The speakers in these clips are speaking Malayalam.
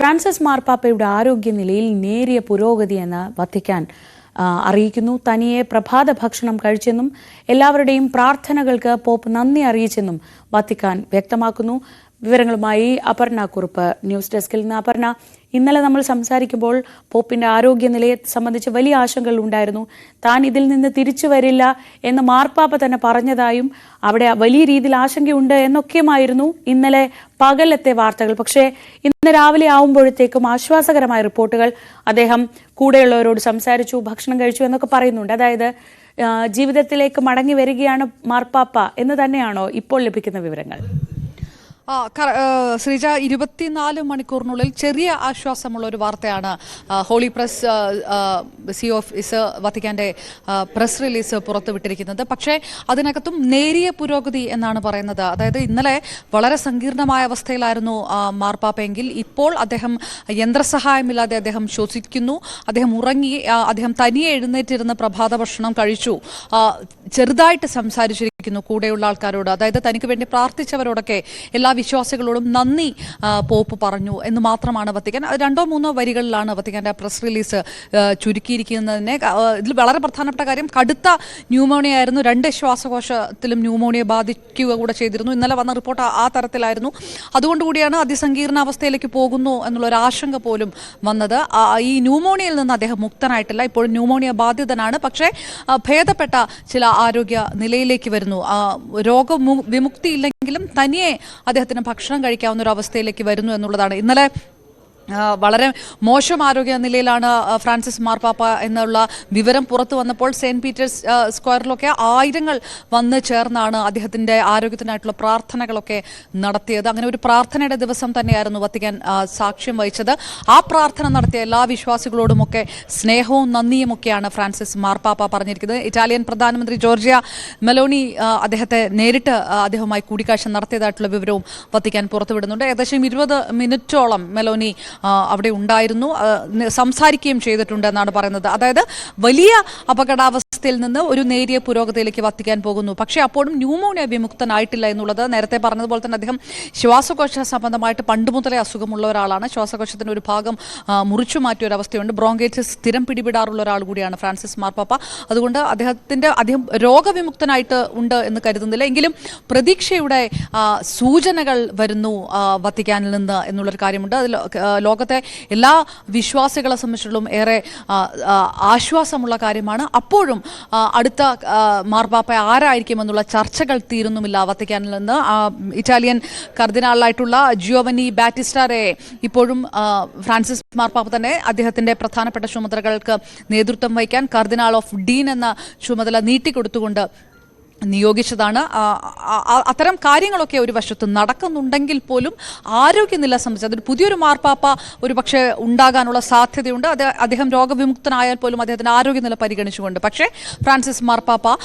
ഫ്രാൻസിസ് മാർപ്പാപ്പയുടെ ആരോഗ്യനിലയിൽ നേരിയ പുരോഗതിയെന്ന് വത്തിക്കാൻ അറിയിക്കുന്നു. തനിയെ പ്രഭാത ഭക്ഷണം കഴിച്ചെന്നും എല്ലാവരുടെയും പ്രാർത്ഥനകൾക്ക് പോപ്പ് നന്ദി അറിയിച്ചെന്നും വത്തിക്കാൻ വ്യക്തമാക്കുന്നു. വിവരങ്ങളുമായി അപർണ കുറുപ്പ് ന്യൂസ് ഡെസ്കിൽ നിന്ന്. അപർണ, ഇന്നലെ നമ്മൾ സംസാരിക്കുമ്പോൾ പോപ്പിന്റെ ആരോഗ്യനിലയെ സംബന്ധിച്ച് വലിയ ആശങ്കകൾ ഉണ്ടായിരുന്നു. താൻ ഇതിൽ നിന്ന് തിരിച്ചു വരില്ല എന്ന് മാർപ്പാപ്പ തന്നെ പറഞ്ഞതായും അവിടെ വലിയ രീതിയിൽ ആശങ്കയുണ്ട് എന്നൊക്കെയുമായിരുന്നു ഇന്നലെ പകലത്തെ വാർത്തകൾ. പക്ഷേ ഇന്ന് രാവിലെ ആവുമ്പോഴത്തേക്കും ആശ്വാസകരമായ റിപ്പോർട്ടുകൾ. അദ്ദേഹം കൂടെയുള്ളവരോട് സംസാരിച്ചു, ഭക്ഷണം കഴിച്ചു എന്നൊക്കെ പറയുന്നുണ്ട്. അതായത് ജീവിതത്തിലേക്ക് മടങ്ങി വരികയാണ് മാർപ്പാപ്പ എന്ന് തന്നെയാണോ ഇപ്പോൾ ലഭിക്കുന്ന വിവരങ്ങൾ? ശ്രീജ, 24 മണിക്കൂറിനുള്ളിൽ ചെറിയ ആശ്വാസമുള്ള ഒരു വാർത്തയാണ് ഹോളി പ്രസ് സി ഓഫീസ് വത്തിക്കാന്റെ പ്രസ് റിലീസ് പുറത്തുവിട്ടിരിക്കുന്നത്. പക്ഷേ അതിനകത്തും നേരിയ പുരോഗതി എന്നാണ് പറയുന്നത്. അതായത് ഇന്നലെ വളരെ സങ്കീർണമായ അവസ്ഥയിലായിരുന്നു മാർപ്പാപ്പയെങ്കിൽ ഇപ്പോൾ അദ്ദേഹം യന്ത്രസഹായമില്ലാതെ അദ്ദേഹം ശ്വസിക്കുന്നു, അദ്ദേഹം ഉറങ്ങി, അദ്ദേഹം തനിയെ എഴുന്നേറ്റിരുന്ന് പ്രഭാത ഭക്ഷണം കഴിച്ചു, ചെറുതായിട്ട് സംസാരിച്ചിരിക്കുന്നു കൂടെയുള്ള ആൾക്കാരോട്. അതായത് തനിക്ക് വേണ്ടി പ്രാർത്ഥിച്ചവരോടൊക്കെ എല്ലാ വിശ്വാസികളോടും നന്ദി പോപ്പ് പറഞ്ഞു എന്ന് മാത്രമാണ് വത്തിക്കാൻ. 2-3 വരികളിലാണ് വത്തിക്കാന്റെ പ്രസ് റിലീസ് ചുരുക്കിയിരിക്കുന്നതിനെ. ഇതിൽ വളരെ പ്രധാനപ്പെട്ട കാര്യം കടുത്ത ന്യൂമോണിയ ആയിരുന്നു. 2 ശ്വാസകോശത്തിലും ന്യൂമോണിയ ബാധിക്കുക കൂടെ ചെയ്തിരുന്നു. ഇന്നലെ വന്ന റിപ്പോർട്ട് ആ തരത്തിലായിരുന്നു. അതുകൊണ്ടുകൂടിയാണ് അതിസങ്കീർണ അവസ്ഥയിലേക്ക് പോകുന്നു എന്നുള്ളൊരു ആശങ്ക പോലും വന്നത്. ഈ ന്യൂമോണിയയിൽ നിന്ന് അദ്ദേഹം മുക്തനായിട്ടില്ല, ഇപ്പോഴും ന്യൂമോണിയ ബാധിതനാണ്. പക്ഷേ ഭേദപ്പെട്ട ചില ആരോഗ്യ നിലയിലേക്ക് വരുന്നു. രോഗവിമുക്തി ഇല്ലെങ്കിലും തനിയെ അദ്ദേഹത്തിന് ഭക്ഷണം കഴിക്കാവുന്ന ഒരു അവസ്ഥയിലേക്ക് വരുന്നു എന്നുള്ളതാണ്. ഇന്നലെ വളരെ മോശം ആരോഗ്യ നിലയിലാണ് ഫ്രാൻസിസ് മാർപ്പാപ്പ എന്നുള്ള വിവരം പുറത്തു വന്നപ്പോൾ സെയിന്റ് പീറ്റേഴ്സ് സ്ക്വയറിലൊക്കെ ആയിരങ്ങൾ വന്ന് ചേർന്നാണ് അദ്ദേഹത്തിൻ്റെ ആരോഗ്യത്തിനായിട്ടുള്ള പ്രാർത്ഥനകളൊക്കെ നടത്തിയത്. അങ്ങനെ ഒരു പ്രാർത്ഥനയുടെ ദിവസം തന്നെയായിരുന്നു വത്തിക്കാൻ സാക്ഷ്യം വഹിച്ചത്. ആ പ്രാർത്ഥന നടത്തിയ എല്ലാ വിശ്വാസികളോടുമൊക്കെ സ്നേഹവും നന്ദിയുമൊക്കെയാണ് ഫ്രാൻസിസ് മാർപ്പാപ്പ പറഞ്ഞിരിക്കുന്നത്. ഇറ്റാലിയൻ പ്രധാനമന്ത്രി ജോർജിയ മെലോണി അദ്ദേഹത്തെ നേരിട്ട് അദ്ദേഹവുമായി കൂടിക്കാഴ്ച നടത്തിയതായിട്ടുള്ള വിവരവും വത്തിക്കാൻ പുറത്തുവിടുന്നുണ്ട്. ഏകദേശം 20 മിനിറ്റോളം മെലോണി അവിടെ ഉണ്ടായിരുന്നു, സംസാരിക്കുകയും ചെയ്തിട്ടുണ്ട് എന്നാണ് പറയുന്നത്. അതായത് വലിയ അപകടാവസ്ഥയിൽ നിന്ന് ഒരു നേരിയ പുരോഗതിയിലേക്ക് വത്തിക്കാൻ പോകുന്നു. പക്ഷേ അപ്പോഴും ന്യൂമോണിയ വിമുക്തനായിട്ടില്ല എന്നുള്ളത് നേരത്തെ പറഞ്ഞതുപോലെ തന്നെ അദ്ദേഹം ശ്വാസകോശ സംബന്ധമായിട്ട് പണ്ട് മുതലേ അസുഖമുള്ള ഒരാളാണ്. ശ്വാസകോശത്തിന്റെ ഒരു ഭാഗം മുറിച്ചു മാറ്റിയ ഒരു അവസ്ഥയുണ്ട്. ബ്രോങ്കൈറ്റിസ് സ്ഥിരം പിടിപെടാറുള്ള ഒരാൾ കൂടിയാണ് ഫ്രാൻസിസ് മാർപ്പാപ്പ. അതുകൊണ്ട് അദ്ദേഹം രോഗവിമുക്തനായിട്ട് ഉണ്ട് എന്ന് കരുതുന്നില്ല. എങ്കിലും പ്രതീക്ഷയുടെ സൂചനകൾ വരുന്നു വത്തിക്കാനിൽ നിന്ന് എന്നുള്ളൊരു കാര്യമുണ്ട്. അതിൽ ലോകത്തെ എല്ലാ വിശ്വാസികളെ സംബന്ധിച്ചിടത്തോളം ഏറെ ആശ്വാസമുള്ള കാര്യമാണ്. അപ്പോഴും അടുത്ത മാർപ്പാപ്പ ആരായിരിക്കുമെന്നുള്ള ചർച്ചകൾ തീരുന്നുമില്ല വത്തിക്കാനിൽ നിന്ന്. ഇറ്റാലിയൻ കർദിനാളായിട്ടുള്ള ജിയോവനി ബാറ്റിസ്റ്റാരെ ഇപ്പോഴും ഫ്രാൻസിസ് മാർപ്പാപ്പ തന്നെ അദ്ദേഹത്തിന്റെ പ്രധാനപ്പെട്ട ചുമതലകൾക്ക് നേതൃത്വം വഹിക്കാൻ കർദിനാൾ ഓഫ് ഡീൻ എന്ന ചുമതല നീട്ടിക്കൊടുത്തുകൊണ്ട് നിയോഗിച്ചതാണ്. അത്തരം കാര്യങ്ങളൊക്കെ ഒരു വശത്ത് നടക്കുന്നുണ്ടെങ്കിൽ പോലും ആരോഗ്യനില സംബന്ധിച്ച് അതൊരു പുതിയൊരു മാർപ്പാപ്പ ഒരു പക്ഷേ ഉണ്ടാകാനുള്ള സാധ്യതയുണ്ട്. അദ്ദേഹം രോഗവിമുക്തനായാൽ പോലും അദ്ദേഹത്തിന്റെ ആരോഗ്യനില പരിഗണിച്ചുകൊണ്ട്. പക്ഷേ ഫ്രാൻസിസ് മാർപ്പാപ്പ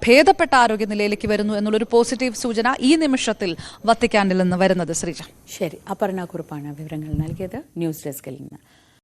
ഭേദപ്പെട്ട ആരോഗ്യനിലയിലേക്ക് വരുന്നു എന്നുള്ളൊരു പോസിറ്റീവ് സൂചന ഈ നിമിഷത്തിൽ വത്തിക്കാനിൽ നിന്ന് വരുന്നത്. ശ്രീജ, ശരി. അപർണ കുറുപ്പാണ് വിവരങ്ങൾ നൽകിയത് ന്യൂസ് ഡെസ്കിൽ നിന്ന്.